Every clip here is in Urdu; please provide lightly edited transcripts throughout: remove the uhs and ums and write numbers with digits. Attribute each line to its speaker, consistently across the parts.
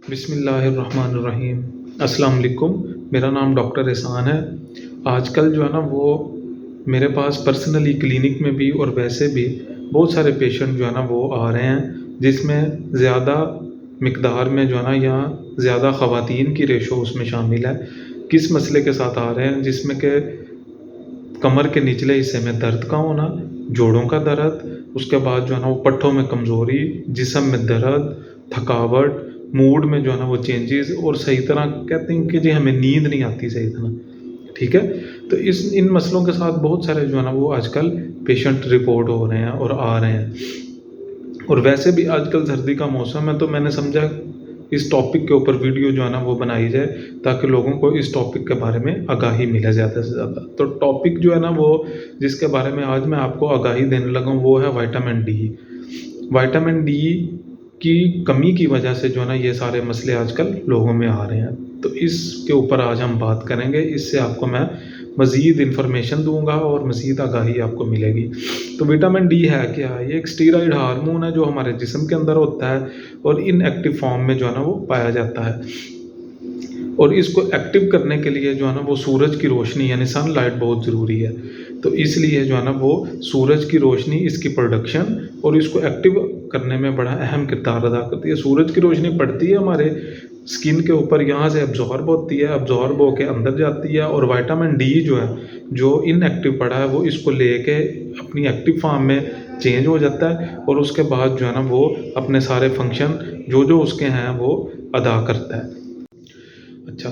Speaker 1: بسم اللہ الرحمن الرحیم۔ السلام علیکم، میرا نام ڈاکٹر احسان ہے۔ آج کل جو ہے نا وہ میرے پاس پرسنلی کلینک میں بھی اور ویسے بھی بہت سارے پیشنٹ جو ہے نا وہ آ رہے ہیں، جس میں زیادہ مقدار میں جو ہے نا یا زیادہ خواتین کی ریشو اس میں شامل ہے۔ کس مسئلے کے ساتھ آ رہے ہیں؟ جس میں کہ کمر کے نچلے حصے میں درد کا ہونا، جوڑوں کا درد، اس کے بعد جو ہے نا وہ پٹھوں میں کمزوری، جسم میں درد، تھکاوٹ، موڈ میں جو ہے نا وہ چینجز، اور صحیح طرح کہتے ہیں کہ جی ہمیں نیند نہیں آتی صحیح طرح، ٹھیک ہے۔ تو ان مسئلوں کے ساتھ بہت سارے جو ہے نا وہ آج کل پیشنٹ رپورٹ ہو رہے ہیں اور آ رہے ہیں۔ اور ویسے بھی آج کل سردی کا موسم ہے، تو میں نے سمجھا اس ٹاپک کے اوپر ویڈیو جو ہے نا وہ بنائی جائے، تاکہ لوگوں کو اس ٹاپک کے بارے میں آگاہی ملے زیادہ سے زیادہ۔ تو ٹاپک جو ہے نا وہ جس کے بارے میں آج میں آپ کو آگاہی دینے لگا ہوں وہ ہے وائٹامن ڈی۔ وائٹامن ڈی کی کمی کی وجہ سے جو ہے نا یہ سارے مسئلے آج کل لوگوں میں آ رہے ہیں، تو اس کے اوپر آج ہم بات کریں گے۔ اس سے آپ کو میں مزید انفارمیشن دوں گا اور مزید آگاہی آپ کو ملے گی۔ تو وٹامن ڈی ہے کیا؟ یہ ایک اسٹیرائڈ ہارمون ہے جو ہمارے جسم کے اندر ہوتا ہے اور ان ایکٹیو فارم میں جو ہے نا وہ پایا جاتا ہے، اور اس کو ایکٹیو کرنے کے لیے جو ہے نا وہ سورج کی روشنی یعنی سن لائٹ بہت ضروری ہے۔ تو اس لیے جو ہے نا وہ سورج کی روشنی، اس کی پروڈکشن اور اس کو ایکٹیو کرنے میں بڑا اہم کردار ادا کرتی ہے۔ سورج کی روشنی پڑتی ہے ہمارے اسکن کے اوپر، یہاں سے ابزارب ہوتی ہے، ابزارب ہو کے اندر جاتی ہے، اور وائٹامن ڈی جو ہے جو ان ایکٹیو پڑا ہے وہ اس کو لے کے اپنی ایکٹیو فارم میں چینج ہو جاتا ہے، اور اس کے بعد جو ہے نا وہ اپنے سارے فنکشن جو اس کے ہیں وہ ادا کرتا ہے۔ اچھا،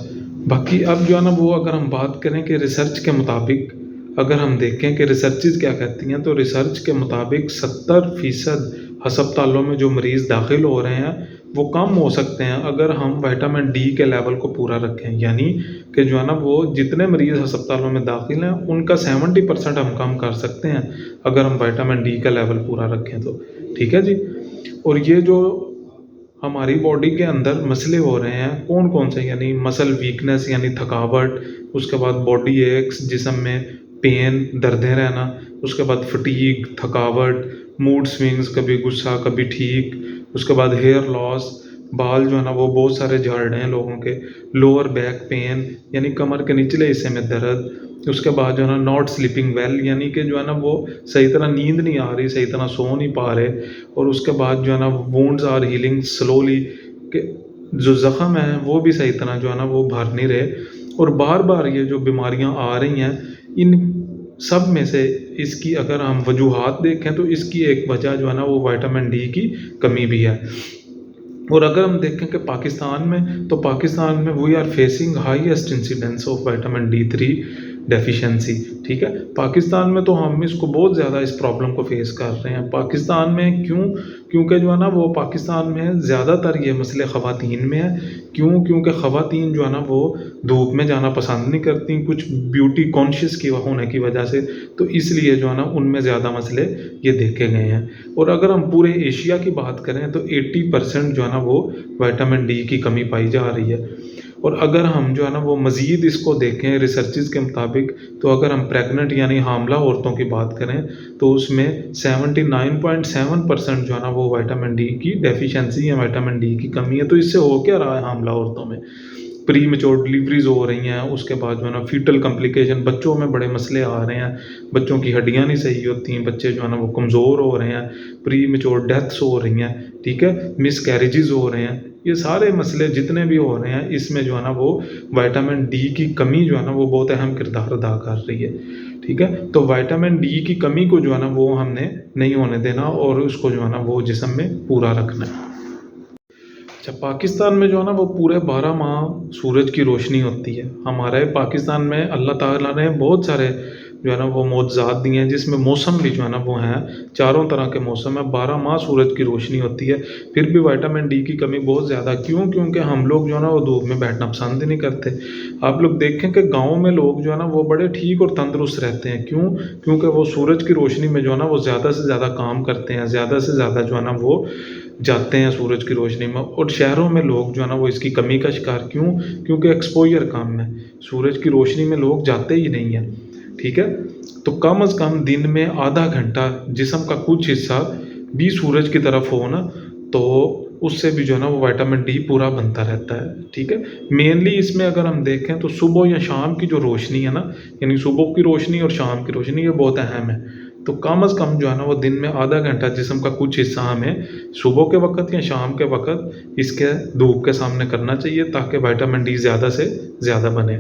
Speaker 1: باقی اب جو ہے نا وہ اگر ہم بات کریں کہ ریسرچ کے مطابق اگر ہم دیکھیں کہ ریسرچز کیا کہتی ہیں، تو ریسرچ کے مطابق 70% ہسپتالوں میں جو مریض داخل ہو رہے ہیں وہ کم ہو سکتے ہیں اگر ہم وائٹامن ڈی کے لیول کو پورا رکھیں، یعنی کہ جو ہے نا وہ جتنے مریض ہسپتالوں میں داخل ہیں ان کا 70% ہم کم کر سکتے ہیں اگر ہم وائٹامن ڈی کا لیول پورا رکھیں تو، ٹھیک ہے جی۔ اور یہ جو ہماری باڈی کے اندر مسئلے ہو رہے ہیں کون کون سے، یعنی مسل ویکنس یعنی تھکاوٹ، اس کے بعد باڈی ایکس جسم میں پین دردیں رہنا، اس کے بعد فٹیگ تھکاوٹ، موڈ سوئنگز کبھی غصہ کبھی ٹھیک، اس کے بعد ہیئر لاس، بال جو ہے نا وہ بہت سارے جھڑ رہے ہیں لوگوں کے، لوور بیک پین یعنی کمر کے نچلے حصے میں درد، اس کے بعد جو ہے نا ناٹ سلیپنگ ویل یعنی کہ جو ہے نا وہ صحیح طرح نیند نہیں آ رہی، صحیح طرح سو نہیں پا رہے، اور اس کے بعد جو ہے نا وونڈز آر ہیلنگ سلولی، کہ جو زخم ہیں وہ بھی صحیح طرح جو ہے نا وہ بھر نہیں رہے، اور بار بار یہ جو بیماریاں آ رہی ہیں ان سب میں سے اس کی اگر ہم وجوہات دیکھیں تو اس کی ایک وجہ جو ہے نا وہ وائٹامن ڈی کی کمی بھی ہے۔ اور اگر ہم دیکھیں کہ پاکستان میں we are facing highest incidence of vitamin D 3 deficiency, ٹھیک ہے۔ پاکستان میں تو ہم اس کو بہت زیادہ اس پرابلم کو فیس کر رہے ہیں۔ پاکستان میں کیونکہ جو ہے نا وہ پاکستان میں زیادہ تر یہ مسئلے خواتین میں ہیں، کیونکہ خواتین جو ہے نا وہ دھوپ میں جانا پسند نہیں کرتی، کچھ بیوٹی کانشیس کی ہونے کی وجہ سے، تو اس لیے جو ہے نا ان میں زیادہ مسئلے یہ دیکھے گئے ہیں۔ اور اگر ہم پورے ایشیا کی بات کریں تو 80% جو ہے نا وہ وائٹامن ڈی کی کمی پائی جا رہی ہے۔ اور اگر ہم جو ہے نا وہ مزید اس کو دیکھیں ریسرچز کے مطابق، تو اگر ہم پریگننٹ یعنی حاملہ عورتوں کی بات کریں تو اس میں 79.7% جو ہے نا وہ وائٹامن ڈی کی ڈیفیشنسی یا وائٹامن ڈی کی کمی ہے۔ تو اس سے ہو کیا رہا ہے حاملہ عورتوں میں؟ پری میچور ڈلیوریز ہو رہی ہیں، اس کے بعد جو ہے نا فیٹل کمپلیکیشن، بچوں میں بڑے مسئلے آ رہے ہیں، بچوں کی ہڈیاں نہیں صحیح ہوتی ہیں، بچے جو ہے نا وہ کمزور ہو رہے ہیں، پری میچور ڈیتھس ہو رہی ہیں، ٹھیک ہے، مس کیریجز ہو رہے ہیں۔ یہ سارے مسئلے جتنے بھی ہو رہے ہیں اس میں جو ہے نا وہ وائٹامن ڈی کی کمی جو ہے نا وہ بہت اہم کردار ادا کر رہی ہے، ٹھیک ہے۔ تو وائٹامن ڈی کی کمی کو جو ہے نا وہ ہم نے نہیں ہونے دینا اور اس کو جو ہے نا وہ جسم میں پورا رکھنا ہے۔ اچھا، پاکستان میں جو ہے نا وہ پورے 12 ماہ سورج کی روشنی ہوتی ہے۔ ہمارے پاکستان میں اللہ تعالیٰ نے بہت سارے جو ہے نا وہ معجزات دیے ہیں، جس میں موسم بھی جو ہے نا وہ ہیں، چاروں طرح کے موسم ہیں، 12 ماہ سورج کی روشنی ہوتی ہے، پھر بھی وائٹامن ڈی کی کمی بہت زیادہ۔ کیونکہ ہم لوگ جو ہے نا وہ دھوپ میں بیٹھنا پسند ہی نہیں کرتے۔ آپ لوگ دیکھیں کہ گاؤں میں لوگ جو ہے نا وہ بڑے ٹھیک اور تندرست رہتے ہیں، کیونکہ وہ سورج کی روشنی میں جو ہے نا وہ زیادہ سے زیادہ کام کرتے ہیں، زیادہ سے زیادہ جو ہے نا وہ جاتے ہیں سورج کی روشنی میں۔ اور شہروں میں لوگ جو ہے نا وہ اس کی کمی کا شکار کیونکہ ایکسپوجر کم ہے، سورج کی روشنی میں لوگ جاتے ہی نہیں ہیں، ٹھیک ہے۔ تو کم از کم دن میں آدھا گھنٹہ جسم کا کچھ حصہ بھی سورج کی طرف ہو نا، تو اس سے بھی جو ہے نا وہ وائٹامن ڈی پورا بنتا رہتا ہے، ٹھیک ہے؟ مینلی اس میں اگر ہم دیکھیں تو صبح یا شام کی جو روشنی ہے نا، یعنی صبح کی روشنی اور شام کی روشنی یہ بہت اہم ہے۔ تو کم از کم جو ہے نا وہ دن میں آدھا گھنٹہ جسم کا کچھ حصہ ہمیں صبح کے وقت یا شام کے وقت اس کے دھوپ کے سامنے کرنا چاہیے، تاکہ وائٹامن ڈی زیادہ سے زیادہ بنے۔